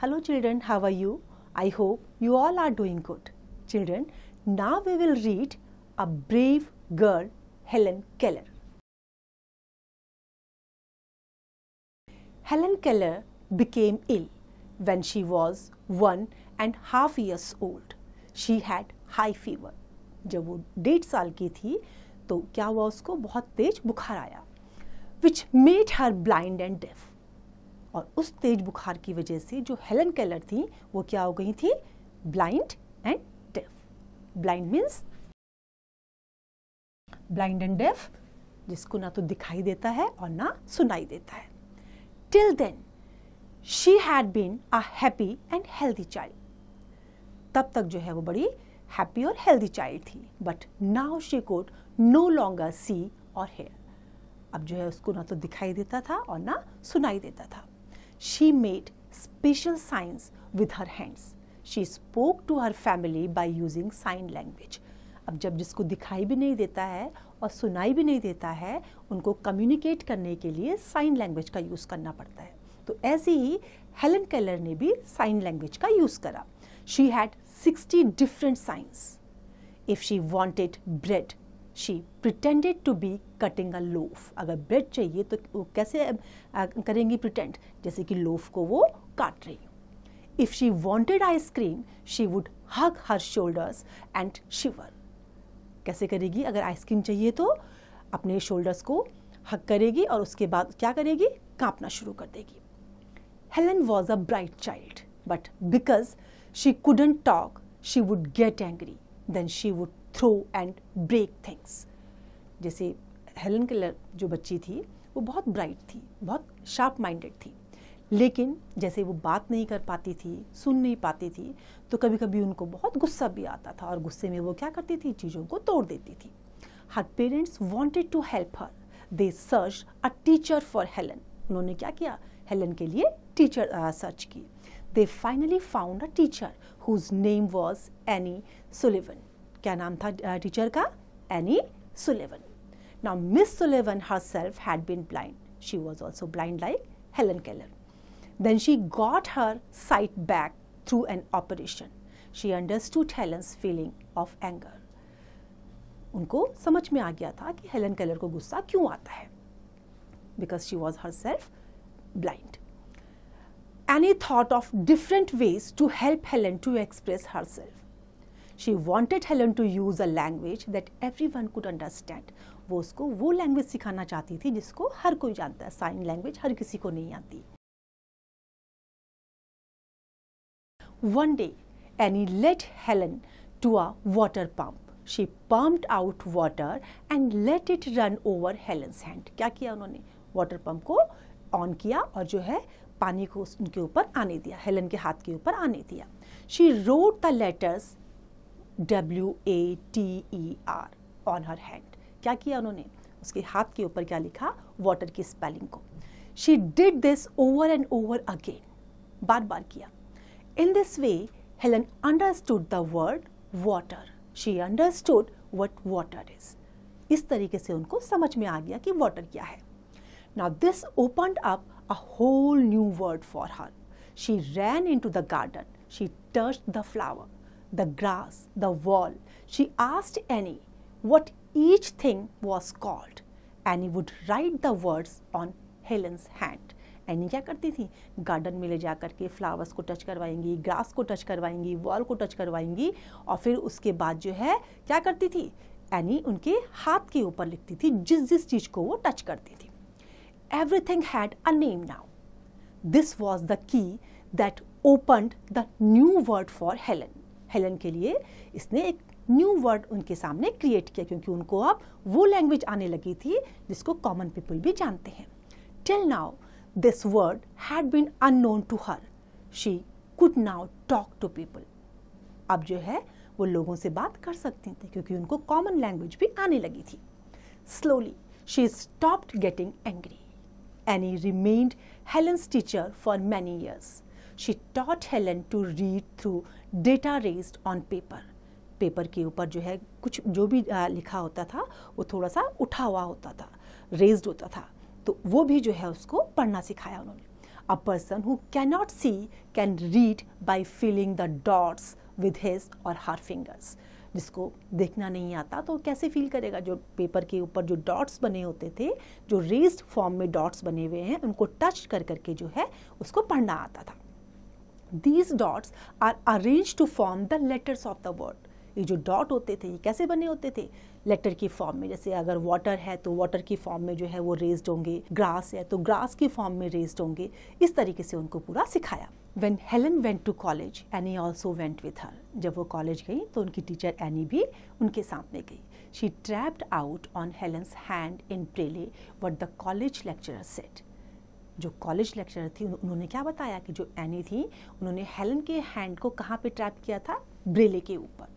Hello children, how are you? I hope you all are doing good. Children, now we will read A Brave Girl, Helen Keller. Helen Keller became ill when she was 1.5 years old. She had high fever. जब वो 1.5 साल की थी तो क्या हुआ, उसको बहुत तेज बुखार आया, which made her blind and deaf. और उस तेज बुखार की वजह से जो हेलन केलर थी वो क्या हो गई थी, blind and deaf. Blind means blind and deaf, जिसको ना तो दिखाई देता है और ना सुनाई देता है. Till then she had been a happy and healthy child. तब तक जो है वो बड़ी हैप्पी और हेल्दी चाइल्ड थी. But now she could no longer see or hear. अब जो है उसको ना तो दिखाई देता था और ना सुनाई देता था. She made special signs with her hands. She spoke to her family by using sign language. अब जब जिसको दिखाई भी नहीं देता है और सुनाई भी नहीं देता है, उनको कम्युनिकेट करने के लिए साइन लैंग्वेज का यूज़ करना पड़ता है. तो ऐसे ही हेलन केलर ने भी साइन लैंग्वेज का यूज़ करा. She had 60 different signs. If she wanted bread, she pretended to be cutting a loaf. अगर ब्रेड चाहिए तो वो कैसे करेंगी pretend, जैसे कि लोफ को वो काट रही. If she wanted ice cream, she would hug her shoulders and shiver. कैसे करेगी, अगर आइसक्रीम चाहिए तो अपने शोल्डर्स को हग करेगी और उसके बाद क्या करेगी, कांपना शुरू कर देगी. Helen was a bright child, but because she couldn't talk, she would get angry. Then she would throw and break things. जैसे हेलन केलर जो बच्ची थी वो बहुत ब्राइट थी, बहुत शार्प माइंडेड थी, लेकिन जैसे वो बात नहीं कर पाती थी, सुन नहीं पाती थी, तो कभी कभी उनको बहुत गुस्सा भी आता था और गुस्से में वो क्या करती थी, चीज़ों को तोड़ देती थी. Her parents wanted to help her. They search a teacher for Helen. उन्होंने क्या किया, हेलन के लिए टीचर सर्च की. They finally found a teacher whose name was Annie Sullivan. क्या नाम था टीचर का, Annie Sullivan. Now Miss Sullivan herself had been blind. She was also blind like Helen Keller. Then she got her sight back through an operation. She understood Helen's feeling of anger. उनको समझ में आ गया था कि Helen Keller को गुस्सा क्यों आता है, because she was herself blind. Annie thought of different ways to help Helen to express herself. She wanted Helen to use a language that everyone could understand. वो उसको वो लैंग्वेज सिखाना चाहती थी जिसको हर कोई जानता है. साइन लैंग्वेज हर किसी को नहीं आती. One day, Annie led Helen to a water pump. She pumped out water and let it run over Helen's hand. क्या किया उन्होंने, वाटर पंप को ऑन किया और जो है पानी को उनके ऊपर आने दिया, हेलन के हाथ के ऊपर आने दिया. She wrote the letters WATER on her hand. क्या किया उन्होंने, उसके हाथ के ऊपर क्या लिखा, वाटर की स्पेलिंग को. She did this over and over again. बार बार किया. In this way, Helen understood the word water. She understood what water is. इस तरीके से उनको समझ में आ गया कि वाटर क्या है. Now this opened up a whole new world for her. She ran into the garden. She touched the flower, the grass, the wall. She asked Annie what each thing was called. Annie would write the words on Helen's hand. Annie क्या करती थी, garden में ले जा करके flowers को touch करवाएंगी, grass को touch करवाएंगी, wall को टच करवाएंगी और फिर उसके बाद जो है क्या करती थी, एनी उनके हाथ के ऊपर लिखती थी जिस जिस चीज़ को वो टच करती थी. Everything had a name now. This was the key that opened the new word for Helen. Helen के लिए इसने एक न्यू वर्ड उनके सामने क्रिएट किया, क्योंकि उनको अब वो लैंग्वेज आने लगी थी जिसको कॉमन पीपल भी जानते हैं. Till now this word had been unknown to her. She could now talk to people. अब जो है वो लोगों से बात कर सकती थी क्योंकि उनको कॉमन लैंग्वेज भी आने लगी थी. Slowly she stopped getting angry. Annie remained Helen's teacher for many years. She taught Helen to read through data raised on paper. Paper के ऊपर जो है कुछ जो भी लिखा होता था वो थोड़ा सा उठा हुआ होता था, रेज्ड होता था, तो वो भी जो है उसको पढ़ना सिखाया उन्होंने. A person who cannot see can read by filling the dots with his or her fingers. जिसको देखना नहीं आता तो कैसे फील करेगा? जो पेपर के ऊपर जो डॉट्स बने होते थे, जो रेज्ड फॉर्म में डॉट्स बने हुए हैं, उनको टच कर करके जो है उसको पढ़ना आता था. These dots are arranged to form the letters of the word. ये जो डॉट होते थे ये कैसे बने होते थे? लेटर की फॉर्म में. जैसे अगर वाटर है तो वाटर की फॉर्म में जो है वो रेज्ड होंगे, ग्रास है तो ग्रास की फॉर्म में रेज्ड होंगे. इस तरीके से उनको पूरा सिखाया. When Helen went to college, Annie also went with her. जब वो कॉलेज गई तो उनकी टीचर एनी भी उनके साथ में गई. She tapped out on Helen's hand in Braille what the college lecturer said. जो कॉलेज लेक्चरर थी उन्होंने क्या बताया कि जो एनी थी उन्होंने हेलन के हैंड को कहाँ पे ट्रैप किया था? ब्रेले के ऊपर.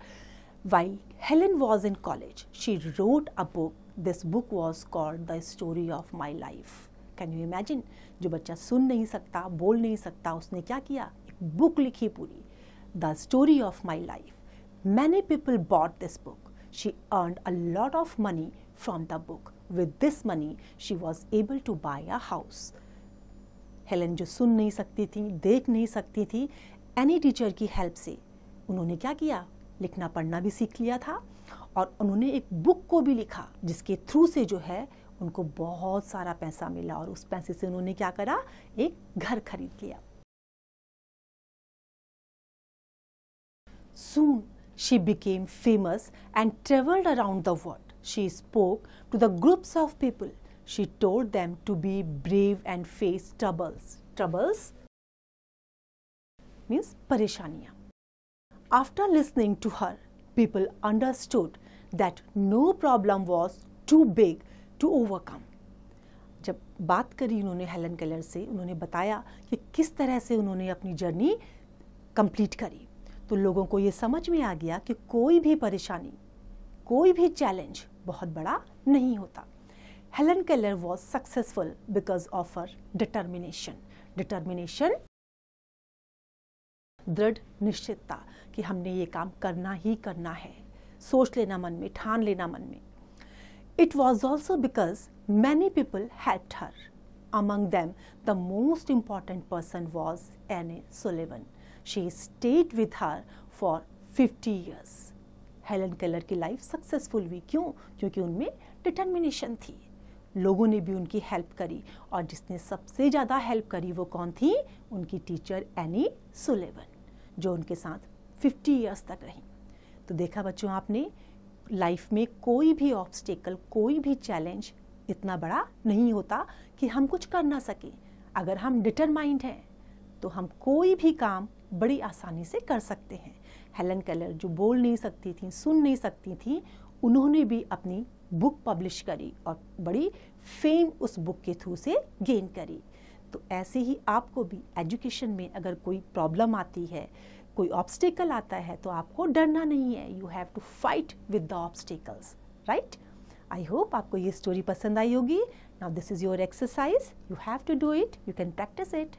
While Helen was in college, she wrote a book. This book was called The Story of My Life. Can you imagine? जो बच्चा सुन नहीं सकता, बोल नहीं सकता, उसने क्या किया? एक बुक लिखी पूरी. The Story of My Life. Many people bought this book. She earned a lot of money from the book. With this money, she was able to buy a house. Helen जो सुन नहीं सकती थी, देख नहीं सकती थी, एनी टीचर की help से उन्होंने क्या किया? लिखना पढ़ना भी सीख लिया था और उन्होंने एक बुक को भी लिखा जिसके थ्रू से जो है उनको बहुत सारा पैसा मिला और उस पैसे से उन्होंने क्या करा? एक घर खरीद लिया. Soon she became famous and traveled around the world. She spoke to the groups of people. She told them to be brave and face troubles. Troubles means परेशानियां. After listening to her, people understood that no problem was too big to overcome. जब बात करी उन्होंने Helen Keller से, उन्होंने बताया कि किस तरह से उन्होंने अपनी जर्नी कंप्लीट करी, तो लोगों को ये समझ में आ गया कि कोई भी परेशानी, कोई भी चैलेंज बहुत बड़ा नहीं होता. Helen Keller was successful because of her determination. Determination, दृढ़ निश्चितता कि हमने ये काम करना ही करना है, सोच लेना मन में, ठान लेना मन में. It was also because many people helped her. Among them, the most important person was Annie Sullivan. She stayed with her for 50 years. Helen Keller की लाइफ सक्सेसफुल हुई. क्यों? क्योंकि उनमें डिटर्मिनेशन थी. लोगों ने भी उनकी हेल्प करी और जिसने सबसे ज़्यादा हेल्प करी वो कौन थी? उनकी टीचर एनी सुलेवन, जो उनके साथ 50 इयर्स तक रही. तो देखा बच्चों आपने, लाइफ में कोई भी ऑब्स्टेकल, कोई भी चैलेंज इतना बड़ा नहीं होता कि हम कुछ कर ना सकें. अगर हम डिटरमाइंड हैं तो हम कोई भी काम बड़ी आसानी से कर सकते हैं. हेलन केलर जो बोल नहीं सकती थी, सुन नहीं सकती थी, उन्होंने भी अपनी बुक पब्लिश करी और बड़ी फेम उस बुक के थ्रू से गेन करी. तो ऐसे ही आपको भी एजुकेशन में अगर कोई प्रॉब्लम आती है, कोई ऑब्स्टेकल आता है, तो आपको डरना नहीं है. You have to fight with the obstacles, right? I hope आपको ये स्टोरी पसंद आई होगी. Now this is your exercise, you have to do it, you can practise it.